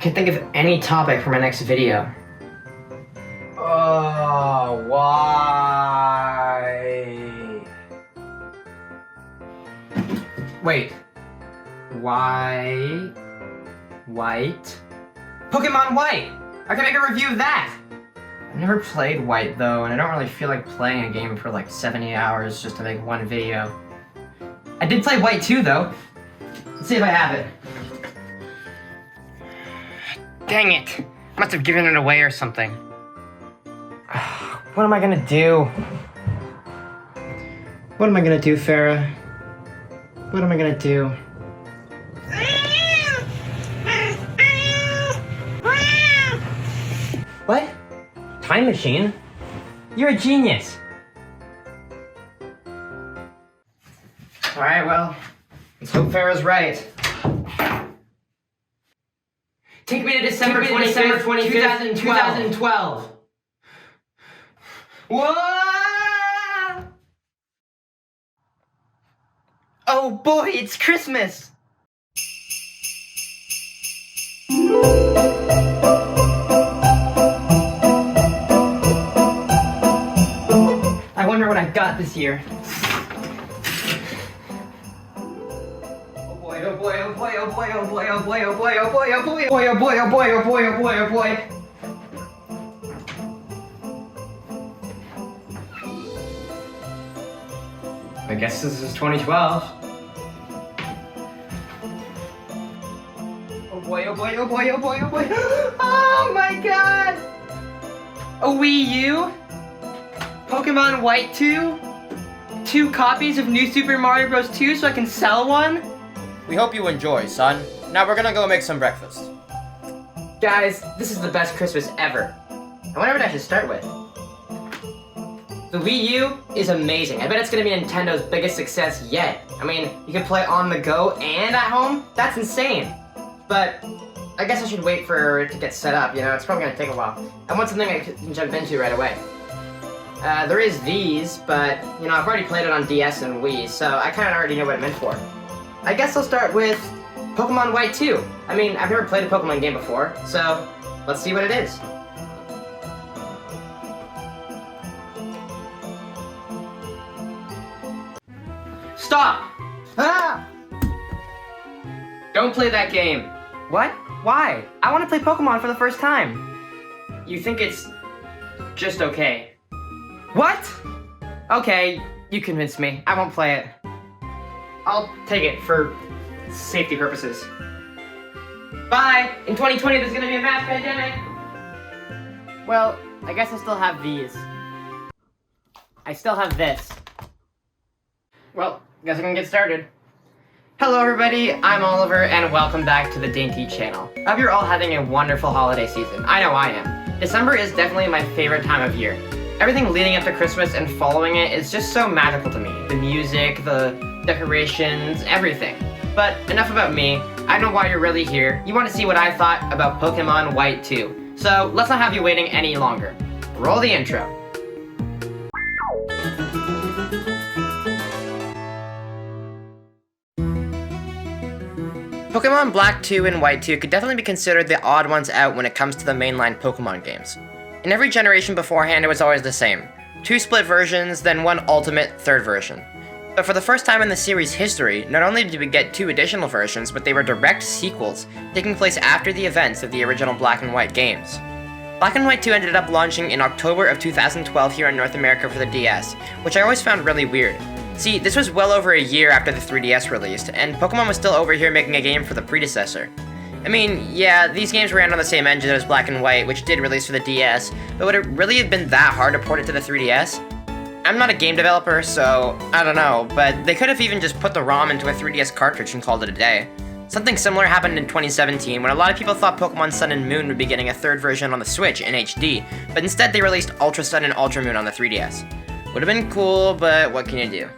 can't think of any topic for my next video. Oh, why? Wait. Why? White? Pokémon White! I can make a review of that! I've never played White though, and I don't really feel like playing a game for like 70 hours just to make one video. I did play White 2 though. Let's see if I have it. Dang it! I must have given it away or something. What am I gonna do? What am I gonna do, Farah? What am I gonna do? What? Time machine? You're a genius! Alright, well, let's hope Farah's right. Take me to December 25th, 2012. Whoa! Oh boy, it's Christmas! I wonder what I got this year. Oh boy, oh boy, oh boy, oh boy, oh boy, oh boy, oh boy, oh boy, oh boy, oh boy, oh boy, oh boy, oh boy, oh boy, oh boy. I guess this is 2012. Oh boy, oh boy, oh boy, oh boy, oh boy. Oh my god! A Wii U? Pokémon White 2? 2 copies of New Super Mario Bros. 2 so I can sell one? We hope you enjoy, son. Now we're gonna go make some breakfast. Guys, this is the best Christmas ever. I wonder what I should start with. The Wii U is amazing. I bet it's gonna be Nintendo's biggest success yet. I mean, you can play on the go and at home? That's insane. But I guess I should wait for it to get set up, you know, it's probably gonna take a while. I want something I can jump into right away. There is these, but, you know, I've already played it on DS and Wii, so I kinda already know what it meant for. I guess I'll start with Pokémon White 2. I mean, I've never played a Pokemon game before, so let's see what it is. Stop! Ah! Don't play that game. What? Why? I want to play Pokemon for the first time. You think it's just okay. What? Okay, you convinced me. I won't play it. I'll take it for safety purposes. Bye! In 2020 there's gonna be a mass pandemic! Well, I guess I still have these. I still have this. Well, guess I can get started. Hello everybody, I'm Oliver and welcome back to the Daintii channel. I hope you're all having a wonderful holiday season. I know I am. December is definitely my favorite time of year. Everything leading up to Christmas and following it is just so magical to me. The music, the decorations, everything. But enough about me. I know why you're really here. You want to see what I thought about Pokémon White 2. So let's not have you waiting any longer. Roll the intro. Pokémon Black 2 and White 2 could definitely be considered the odd ones out when it comes to the mainline Pokémon games. In every generation beforehand, it was always the same. 2 split versions, then 1 ultimate third version. But for the first time in the series' history, not only did we get 2 additional versions, but they were direct sequels, taking place after the events of the original Black and White games. Black and White 2 ended up launching in October of 2012 here in North America for the DS, which I always found really weird. See, this was well over a year after the 3DS released, and Pokemon was still over here making a game for the predecessor. I mean, yeah, these games ran on the same engine as Black and White, which did release for the DS, but would it really have been that hard to port it to the 3DS? I'm not a game developer, so I don't know, but they could have even just put the ROM into a 3DS cartridge and called it a day. Something similar happened in 2017 when a lot of people thought Pokemon Sun and Moon would be getting a third version on the Switch in HD, but instead they released Ultra Sun and Ultra Moon on the 3DS. Would have been cool, but what can you do?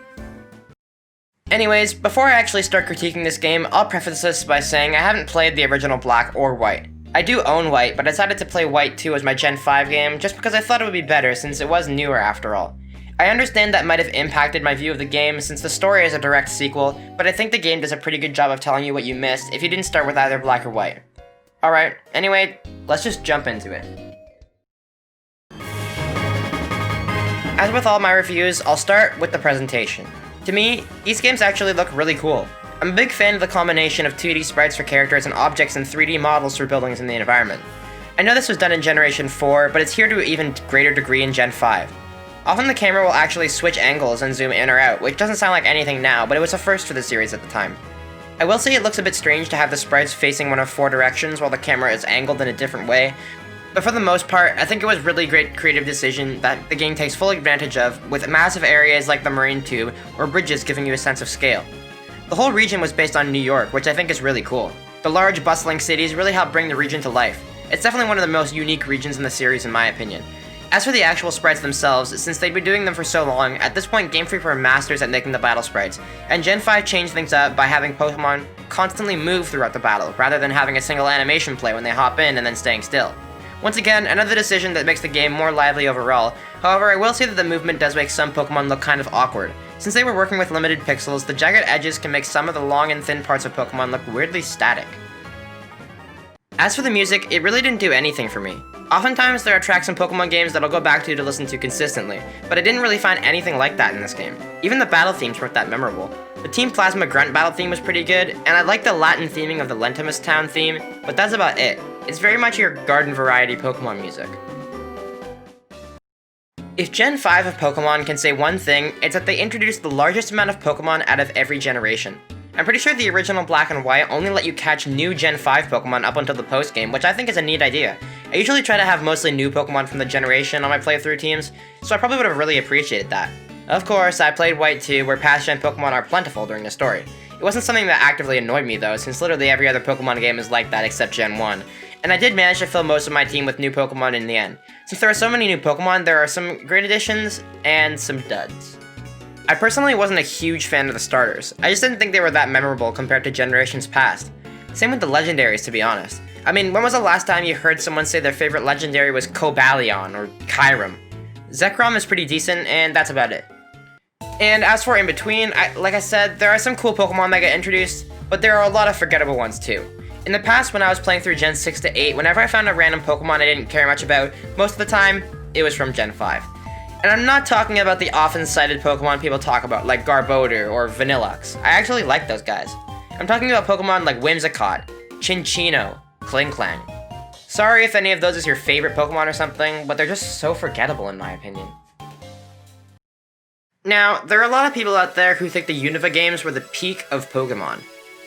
Anyways, before I actually start critiquing this game, I'll preface this by saying I haven't played the original Black or White. I do own White, but I decided to play White 2 as my Gen 5 game just because I thought it would be better since it was newer after all. I understand that might have impacted my view of the game since the story is a direct sequel, but I think the game does a pretty good job of telling you what you missed if you didn't start with either Black or White. Alright, anyway, let's just jump into it. As with all my reviews, I'll start with the presentation. To me, these games actually look really cool. I'm a big fan of the combination of 2D sprites for characters and objects and 3D models for buildings in the environment. I know this was done in Generation 4, but it's here to an even greater degree in Gen 5. Often the camera will actually switch angles and zoom in or out, which doesn't sound like anything now, but it was a first for the series at the time. I will say it looks a bit strange to have the sprites facing one of 4 directions while the camera is angled in a different way, but for the most part, I think it was a really great creative decision that the game takes full advantage of, with massive areas like the Marine Tube or bridges giving you a sense of scale. The whole region was based on New York, which I think is really cool. The large, bustling cities really help bring the region to life. It's definitely one of the most unique regions in the series in my opinion. As for the actual sprites themselves, since they'd been doing them for so long, at this point Game Freak were masters at making the battle sprites, and Gen 5 changed things up by having Pokemon constantly move throughout the battle, rather than having a single animation play when they hop in and then staying still. Once again, another decision that makes the game more lively overall. However, I will say that the movement does make some Pokemon look kind of awkward. Since they were working with limited pixels, the jagged edges can make some of the long and thin parts of Pokemon look weirdly static. As for the music, it really didn't do anything for me. Oftentimes there are tracks in Pokemon games that I'll go back to listen to consistently, but I didn't really find anything like that in this game. Even the battle themes weren't that memorable. The Team Plasma Grunt battle theme was pretty good, and I like the Latin theming of the Lentimus Town theme, but that's about it. It's very much your garden variety Pokemon music. If Gen 5 of Pokemon can say one thing, it's that they introduced the largest amount of Pokemon out of every generation. I'm pretty sure the original Black and White only let you catch new Gen 5 Pokemon up until the post-game, which I think is a neat idea. I usually try to have mostly new Pokemon from the generation on my playthrough teams, so I probably would have really appreciated that. Of course, I played White 2, where past-gen Pokemon are plentiful during the story. It wasn't something that actively annoyed me though, since literally every other Pokemon game is like that except Gen 1. And I did manage to fill most of my team with new Pokemon in the end. Since there are so many new Pokemon, there are some great additions, and some duds. I personally wasn't a huge fan of the starters. I just didn't think they were that memorable compared to generations past. Same with the legendaries, to be honest. I mean, when was the last time you heard someone say their favorite legendary was Cobalion or Kyurem? Zekrom is pretty decent, and that's about it. And as for in between, like I said, there are some cool Pokemon that get introduced, but there are a lot of forgettable ones too. In the past, when I was playing through Gen 6 to 8, whenever I found a random Pokemon I didn't care much about, most of the time, it was from Gen 5. And I'm not talking about the often cited Pokemon people talk about, like Garbodor or Vanilluxe. I actually like those guys. I'm talking about Pokemon like Whimsicott, Chinchino, Klinklang. Sorry if any of those is your favorite Pokemon or something, but they're just so forgettable in my opinion. Now, there are a lot of people out there who think the Unova games were the peak of Pokemon.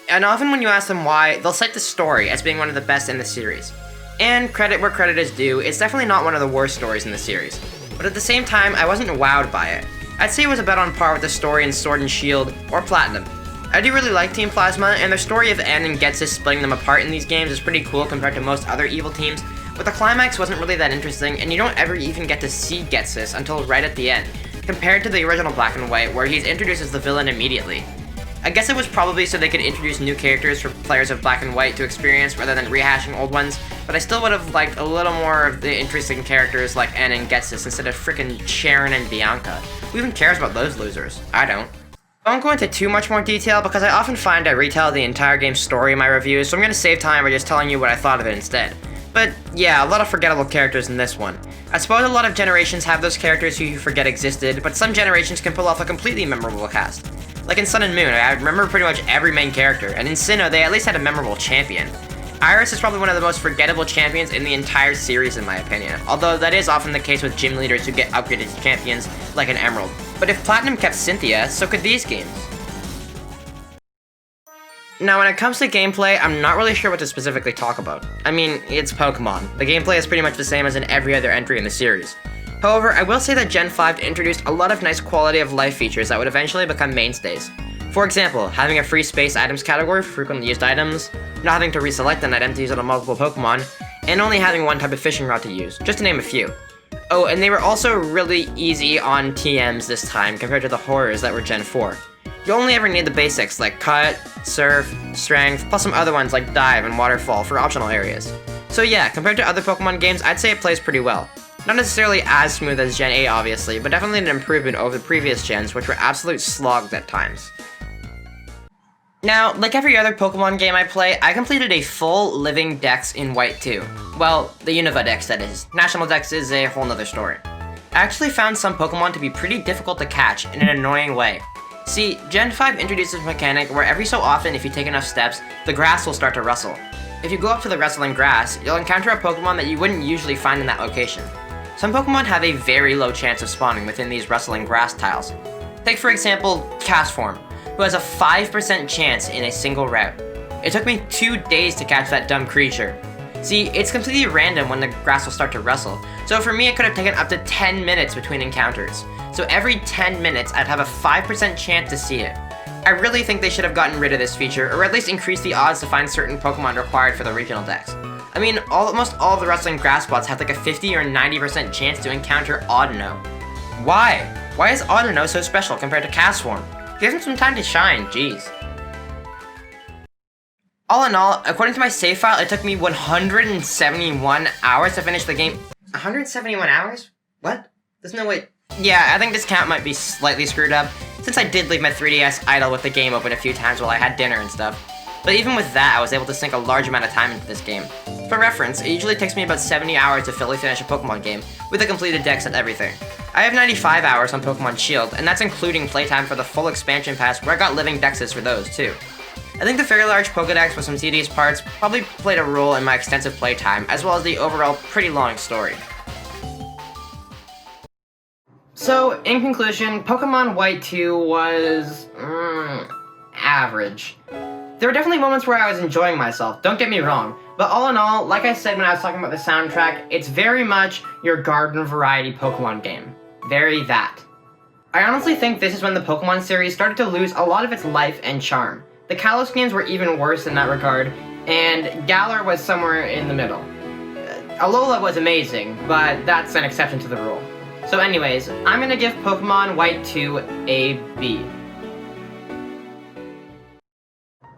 And often when you ask them why, they'll cite the story as being one of the best in the series. And credit where credit is due, it's definitely not one of the worst stories in the series. But at the same time, I wasn't wowed by it. I'd say it was about on par with the story in Sword and Shield or Platinum. I do really like Team Plasma, and the story of N and Ghetsis splitting them apart in these games is pretty cool compared to most other evil teams, but the climax wasn't really that interesting, and you don't ever even get to see Ghetsis until right at the end, compared to the original Black and White, where he's introduced as the villain immediately. I guess it was probably so they could introduce new characters for players of Black and White to experience rather than rehashing old ones, but I still would have liked a little more of the interesting characters like N and Ghetsis instead of frickin' Sharon and Bianca. Who even cares about those losers? I don't. I won't go into too much more detail because I often find I retell the entire game's story in my reviews, so I'm gonna save time by just telling you what I thought of it instead. But yeah, a lot of forgettable characters in this one. I suppose a lot of generations have those characters who you forget existed, but some generations can pull off a completely memorable cast. Like in Sun and Moon, I remember pretty much every main character, and in Sinnoh, they at least had a memorable champion. Iris is probably one of the most forgettable champions in the entire series in my opinion, although that is often the case with gym leaders who get upgraded to champions, like an Emerald. But if Platinum kept Cynthia, so could these games. Now when it comes to gameplay, I'm not really sure what to specifically talk about. I mean, it's Pokemon. The gameplay is pretty much the same as in every other entry in the series. However, I will say that Gen 5 introduced a lot of nice quality of life features that would eventually become mainstays. For example, having a free space items category for frequently used items, not having to reselect an item to use it on multiple Pokemon, and only having one type of fishing rod to use, just to name a few. Oh, and they were also really easy on TMs this time compared to the horrors that were Gen 4. You only ever need the basics like Cut, Surf, Strength, plus some other ones like Dive and Waterfall for optional areas. So yeah, compared to other Pokemon games, I'd say it plays pretty well. Not necessarily as smooth as Gen 8 obviously, but definitely an improvement over the previous gens, which were absolute slogs at times. Now, like every other Pokemon game I play, I completed a full living dex in White 2. Well, the Unova dex, that is. National dex is a whole nother story. I actually found some Pokemon to be pretty difficult to catch in an annoying way. See, Gen 5 introduces a mechanic where every so often, if you take enough steps, the grass will start to rustle. If you go up to the rustling grass, you'll encounter a Pokemon that you wouldn't usually find in that location. Some Pokemon have a very low chance of spawning within these rustling grass tiles. Take for example, Castform, who has a 5% chance in a single route. It took me 2 days to catch that dumb creature. See, it's completely random when the grass will start to rustle, so for me it could have taken up to 10 minutes between encounters. So every 10 minutes I'd have a 5% chance to see it. I really think they should have gotten rid of this feature, or at least increased the odds to find certain Pokemon required for the regional dex. I mean, almost all of the rustling grass spots have like a 50 or 90% chance to encounter Audino. Why? Why is Audino so special compared to Castform? Give him some time to shine, jeez. All in all, according to my save file, it took me 171 hours to finish the game. 171 hours? What? There's no way. Yeah, I think this count might be slightly screwed up, since I did leave my 3DS idle with the game open a few times while I had dinner and stuff. But even with that, I was able to sink a large amount of time into this game. For reference, it usually takes me about 70 hours to fully finish a Pokemon game, with a completed dex and everything. I have 95 hours on Pokemon Shield, and that's including playtime for the full expansion pass where I got living dexes for those too. I think the very large Pokedex with some tedious parts probably played a role in my extensive playtime, as well as the overall pretty long story. So, in conclusion, Pokemon White 2 was average. There were definitely moments where I was enjoying myself, don't get me wrong, but all in all, like I said when I was talking about the soundtrack, it's very much your garden variety Pokemon game. Very that. I honestly think this is when the Pokemon series started to lose a lot of its life and charm. The Kalos games were even worse in that regard, and Galar was somewhere in the middle. Alola was amazing, but that's an exception to the rule. So anyways, I'm gonna give Pokemon White 2 a B.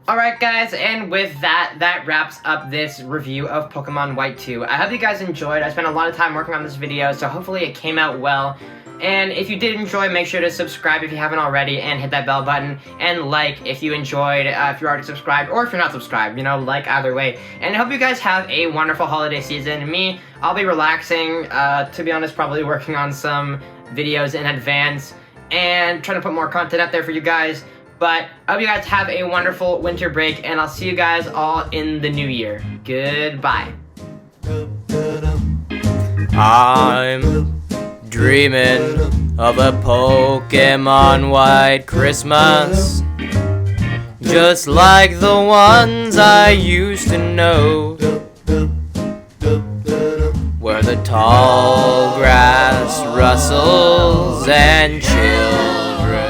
Alright guys, and with that wraps up this review of Pokemon White 2. I hope you guys enjoyed. I spent a lot of time working on this video, so hopefully it came out well. And if you did enjoy, make sure to subscribe if you haven't already, and hit that bell button, and like if you enjoyed, if you're already subscribed, or if you're not subscribed, you know, like either way. And I hope you guys have a wonderful holiday season. Me, I'll be relaxing, to be honest, probably working on some videos in advance, and trying to put more content out there for you guys. But I hope you guys have a wonderful winter break, and I'll see you guys all in the new year. Goodbye. I'm dreaming of a Pokémon White Christmas, just like the ones I used to know, where the tall grass rustles and children